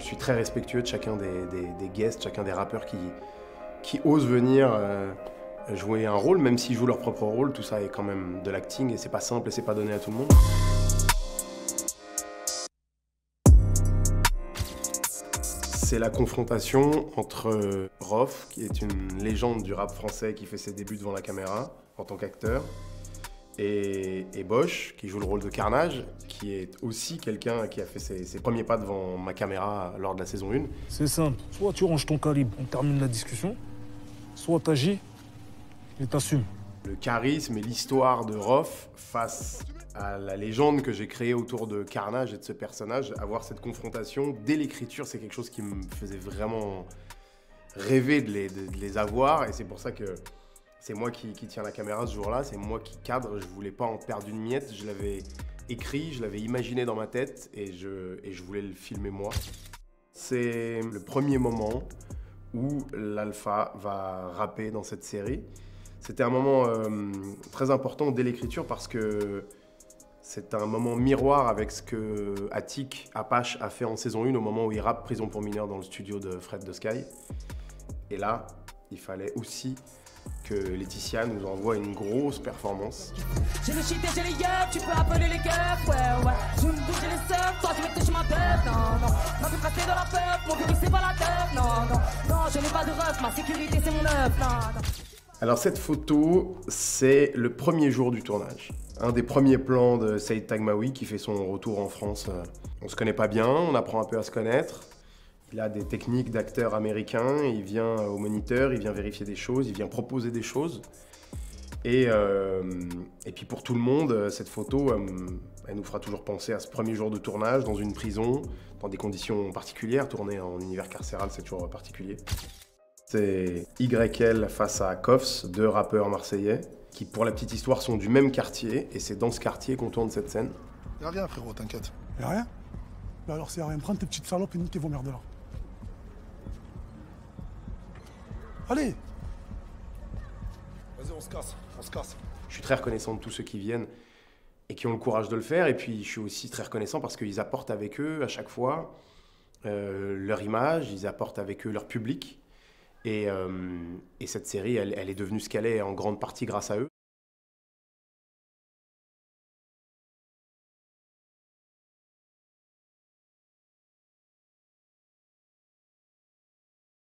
suis très respectueux de chacun des guests, chacun des rappeurs qui osent venir jouer un rôle, même s'ils jouent leur propre rôle. Tout ça est quand même de l'acting et c'est pas simple et c'est pas donné à tout le monde. C'est la confrontation entre Rof, qui est une légende du rap français qui fait ses débuts devant la caméra en tant qu'acteur, et Bosch, qui joue le rôle de Carnage, qui est aussi quelqu'un qui a fait ses premiers pas devant ma caméra lors de la saison 1. C'est simple, soit tu ranges ton calibre, on termine la discussion, soit t'agis et t'assumes. Le charisme et l'histoire de Rof face à la légende que j'ai créée autour de Carnage et de ce personnage, avoir cette confrontation dès l'écriture, c'est quelque chose qui me faisait vraiment rêver de les avoir, et c'est pour ça que c'est moi qui tiens la caméra ce jour-là, c'est moi qui cadre, je voulais pas en perdre une miette, je l'avais écrit, je l'avais imaginé dans ma tête et je voulais le filmer moi. C'est le premier moment où l'Alpha va rapper dans cette série. C'était un moment très important dès l'écriture parce que c'est un moment miroir avec ce que Attic, Apache a fait en saison 1 au moment où il rappe Prison pour mineurs dans le studio de Fred The Sky. Et là, il fallait aussi que Laetitia nous envoie une grosse performance. J'ai le shit et j'ai les yeux, tu peux appeler les keufs, ouais. Je me bouge les seufs, toi tu veux toucher ma tête, non. Ma vie rester dans la peur, mon virus c'est pas la tête, non, je n'ai pas de ref, ma sécurité c'est mon œuf, non. Alors cette photo, c'est le premier jour du tournage. Un des premiers plans de Saïd Taghmaoui qui fait son retour en France. On se connaît pas bien, on apprend un peu à se connaître. Il a des techniques d'acteur américain, il vient au moniteur, il vient vérifier des choses, il vient proposer des choses. Et puis pour tout le monde, cette photo, elle nous fera toujours penser à ce premier jour de tournage dans une prison, dans des conditions particulières. Tourner en univers carcéral, c'est toujours particulier. C'est YL face à Koffs, deux rappeurs marseillais, qui pour la petite histoire sont du même quartier, et c'est dans ce quartier qu'on tourne cette scène. Y'a rien frérot, t'inquiète. Y'a rien? Bah alors c'est rien, prends tes petites salopes et niquez vos merdes là. Allez! Vas-y, on se casse. Je suis très reconnaissant de tous ceux qui viennent et qui ont le courage de le faire, et puis je suis aussi très reconnaissant parce qu'ils apportent avec eux à chaque fois leur image, ils apportent avec eux leur public. Et cette série, elle est devenue ce qu'elle est en grande partie grâce à eux.